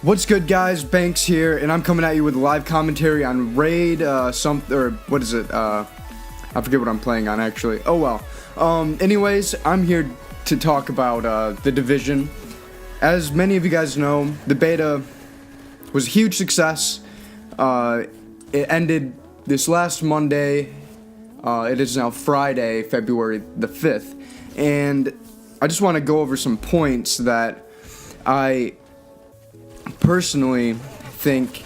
What's good, guys? Banks here, and I'm coming at you with live commentary on Raid, I forget what I'm playing on, actually. Oh well. Anyways, I'm here to talk about The Division. As many of you guys know, the beta was a huge success. It ended this last Monday. It is now Friday, February the 5th, and I just want to go over some points that I personally think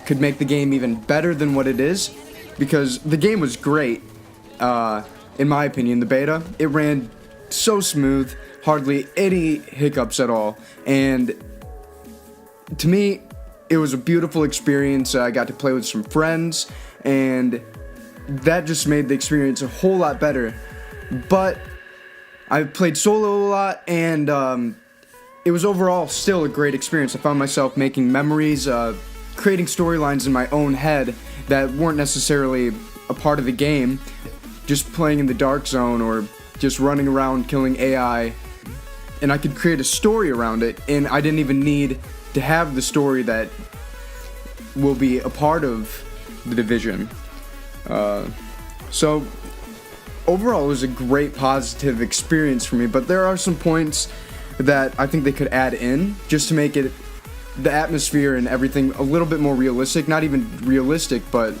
could make the game even better than what it is, because the game was great. In my opinion, the beta, it ran so smooth, hardly any hiccups at all, and to me it was a beautiful experience. I got to play with some friends, and that just made the experience a whole lot better. But I played solo a lot, and it was overall still a great experience. I found myself making memories, creating storylines in my own head that weren't necessarily a part of the game. Just playing in the dark zone or just running around killing AI, and I could create a story around it, and I didn't even need to have the story that will be a part of The Division. So overall it was a great positive experience for me, but there are some points that I think they could add in just to make it, the atmosphere and everything, a little bit more realistic. Not even realistic, but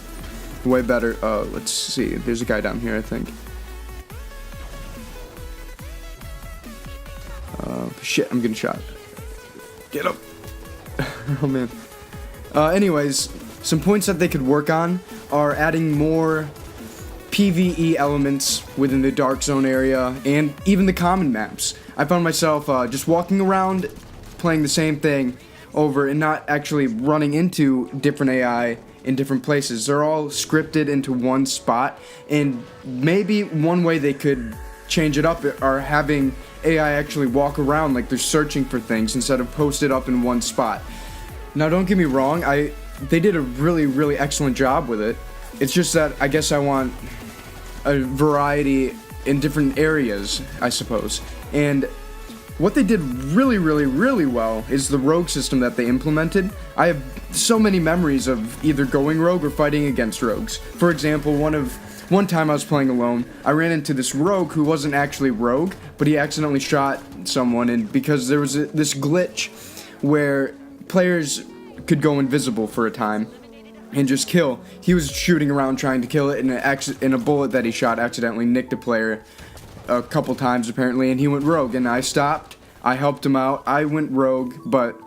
way better. Let's see, there's a guy down here, I think. Shit, I'm getting shot. Get up. Oh man. Anyways, some points that they could work on are adding more PvE elements within the Dark Zone area, and even the common maps. I found myself just walking around, playing the same thing over, and not actually running into different AI in different places. They're all scripted into one spot, and maybe one way they could change it up are having AI actually walk around like they're searching for things instead of posted up in one spot. Now, don't get me wrong, they did a really excellent job with it. It's just that I guess I want a variety in different areas, I suppose. And what they did really well is the rogue system that they implemented. I have so many memories of either going rogue or fighting against rogues. For example, one time I was playing alone, I ran into this rogue who wasn't actually rogue, but he accidentally shot someone, and because there was this glitch where players could go invisible for a time and just kill. He was shooting around trying to kill it, and a bullet that he shot accidentally nicked a player a couple times apparently, and he went rogue, and I stopped. I helped him out. I went rogue, but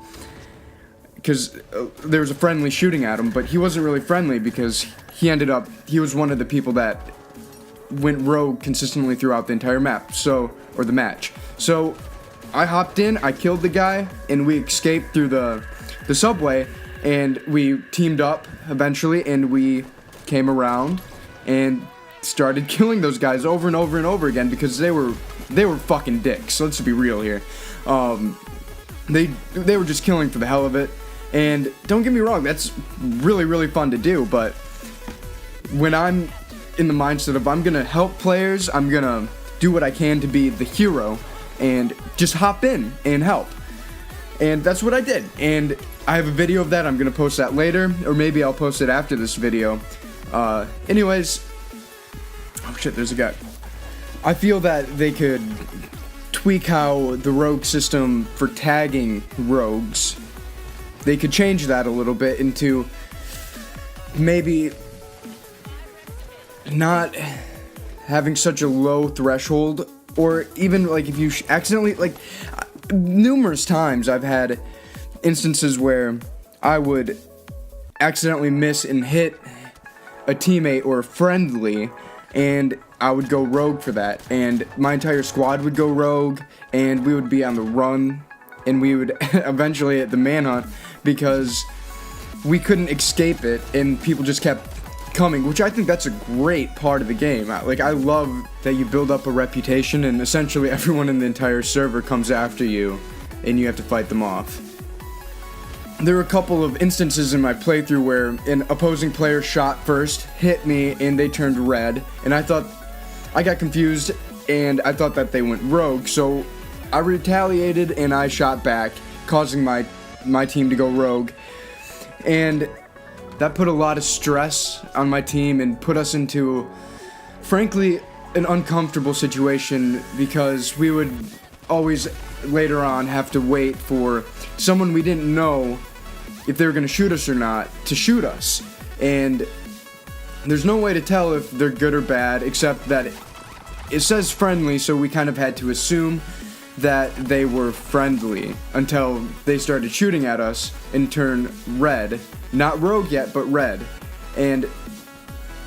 because there was a friendly shooting at him, but he wasn't really friendly because he was one of the people that went rogue consistently throughout the entire map, or the match. So I hopped in, I killed the guy, and we escaped through the subway, and we teamed up eventually, and we came around and started killing those guys over and over and over again because they were fucking dicks. Let's be real here. They were just killing for the hell of it, and don't get me wrong, that's really fun to do, but when I'm in the mindset of I'm gonna help players, I'm gonna do what I can to be the hero and just hop in and help. And that's what I did, and I have a video of that. I'm gonna post that later, or maybe I'll post it after this video. Anyways, oh shit, there's a guy. I feel that they could tweak how the rogue system for tagging rogues, they could change that a little bit into maybe not having such a low threshold, or even like if you accidentally, like numerous times I've had instances where I would accidentally miss and hit a teammate or a friendly, and I would go rogue for that, and my entire squad would go rogue, and we would be on the run, and we would eventually hit the manhunt because we couldn't escape it, and people just kept coming, which I think that's a great part of the game. I love that you build up a reputation and essentially everyone in the entire server comes after you and you have to fight them off. There were a couple of instances in my playthrough where an opposing player shot first, hit me, and they turned red, and I got confused and I thought that they went rogue, so I retaliated and I shot back, causing my team to go rogue, and that put a lot of stress on my team and put us into, frankly, an uncomfortable situation because we would always later on have to wait for someone we didn't know if they were going to shoot us or not to shoot us. And there's no way to tell if they're good or bad except that it says friendly, so we kind of had to assume that they were friendly until they started shooting at us and turned red. Not rogue yet, but red. And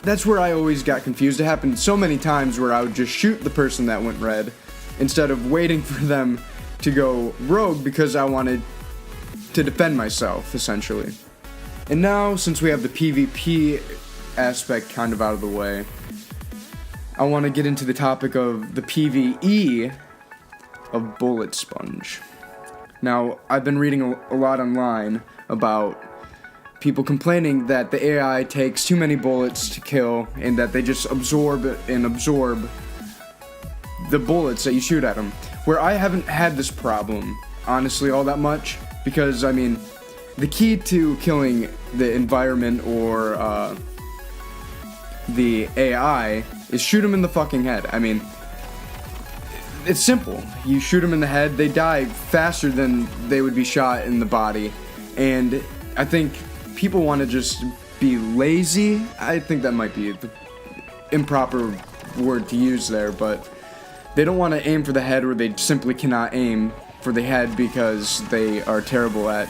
that's where I always got confused. It happened so many times where I would just shoot the person that went red instead of waiting for them to go rogue because I wanted to defend myself, essentially. And now, since we have the PvP aspect kind of out of the way, I want to get into the topic of the PvE of Bullet Sponge. Now, I've been reading a lot online about people complaining that the AI takes too many bullets to kill and that they just absorb the bullets that you shoot at them. Where I haven't had this problem, honestly, all that much, because, I mean, the key to killing the environment or the AI is shoot them in the fucking head. I mean, it's simple. You shoot them in the head, they die faster than they would be shot in the body. And I think people want to just be lazy. I think that might be the improper word to use there, but they don't want to aim for the head, or they simply cannot aim for the head because they are terrible at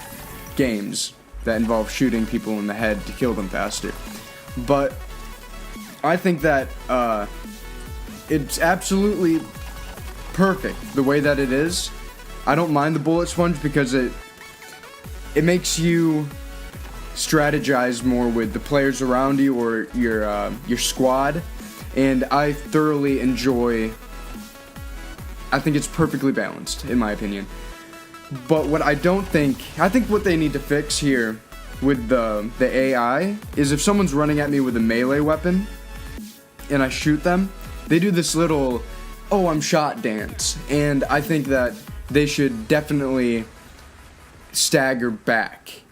games that involve shooting people in the head to kill them faster. But I think that it's absolutely perfect the way that it is. I don't mind the bullet sponge because it makes you strategize more with the players around you or your squad, and I thoroughly enjoy. I think it's perfectly balanced, in my opinion. But what I think what they need to fix here with the AI is if someone's running at me with a melee weapon and I shoot them, they do this little, oh, I'm shot dance. And I think that they should definitely stagger back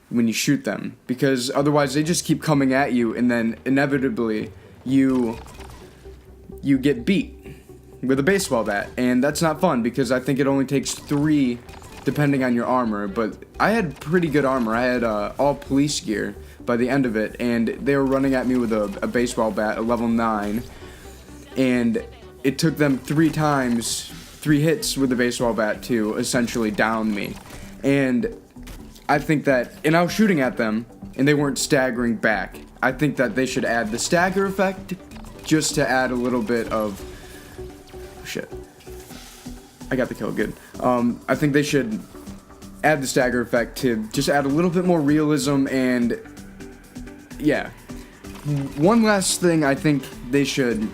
when you shoot them, because otherwise they just keep coming at you and then inevitably you get beat with a baseball bat, and that's not fun because I think it only takes 3 depending on your armor, but I had pretty good armor. I had all police gear by the end of it, and they were running at me with a baseball bat, a level 9, and it took them 3 hits with the baseball bat to essentially down me. And I think that, and I was shooting at them, and they weren't staggering back. I think that they should add the stagger effect just to add a little bit of shit. I got the kill, good. I think they should add the stagger effect to just add a little bit more realism, and yeah. One last thing I think they should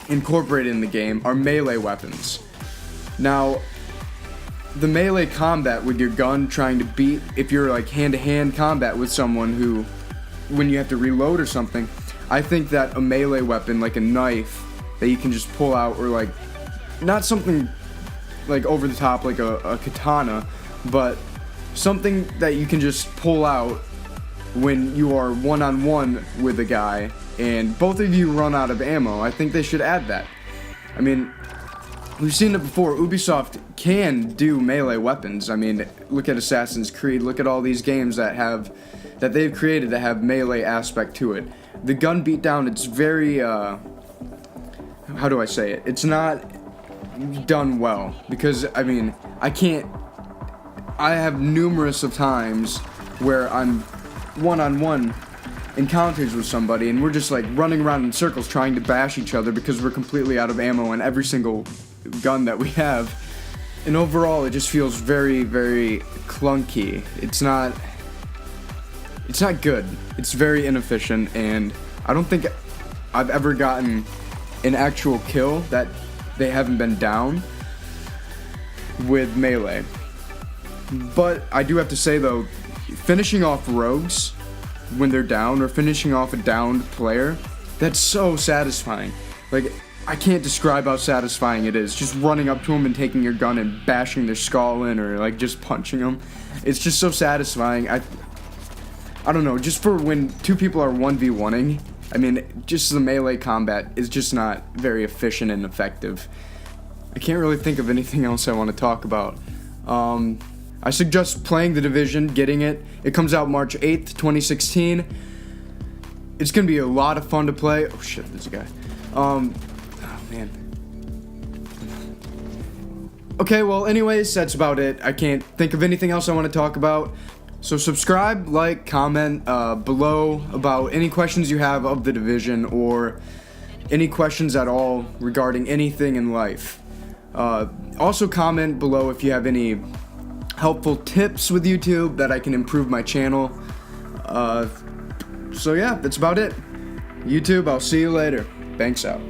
incorporate in the game are melee weapons. Now, the melee combat with your gun trying to beat, if you're like hand-to-hand combat with someone who, when you have to reload or something, I think that a melee weapon, like a knife, that you can just pull out, or like, not something like over the top like a katana, but something that you can just pull out when you are one-on-one with a guy and both of you run out of ammo. I think they should add that. I mean, we've seen it before. Ubisoft can do melee weapons. I mean, look at Assassin's Creed, look at all these games that they've created that have melee aspect to it. The gun beatdown, it's very how do I say it? It's not done well, because I mean, I have numerous of times where I'm one-on-one encounters with somebody and we're just like running around in circles trying to bash each other because we're completely out of ammo on every single gun that we have, and overall it just feels very, very clunky. It's not good. It's very inefficient, and I don't think I've ever gotten an actual kill that they haven't been down with melee. But I do have to say though, finishing off rogues when they're down, or finishing off a downed player, that's so satisfying. Like, I can't describe how satisfying it is. Just running up to them and taking your gun and bashing their skull in, or like just punching them. It's just so satisfying. I don't know, just for when two people are 1v1ing, I mean, just the melee combat is just not very efficient and effective. I can't really think of anything else I want to talk about. I suggest playing The Division, getting it. It comes out March 8th, 2016. It's gonna be a lot of fun to play. Oh shit, there's a guy. Oh man. Okay, well anyways, that's about it. I can't think of anything else I want to talk about. So subscribe, like, comment below about any questions you have of The Division, or any questions at all regarding anything in life. Also comment below if you have any helpful tips with YouTube that I can improve my channel. So yeah, that's about it. YouTube, I'll see you later. Thanks out.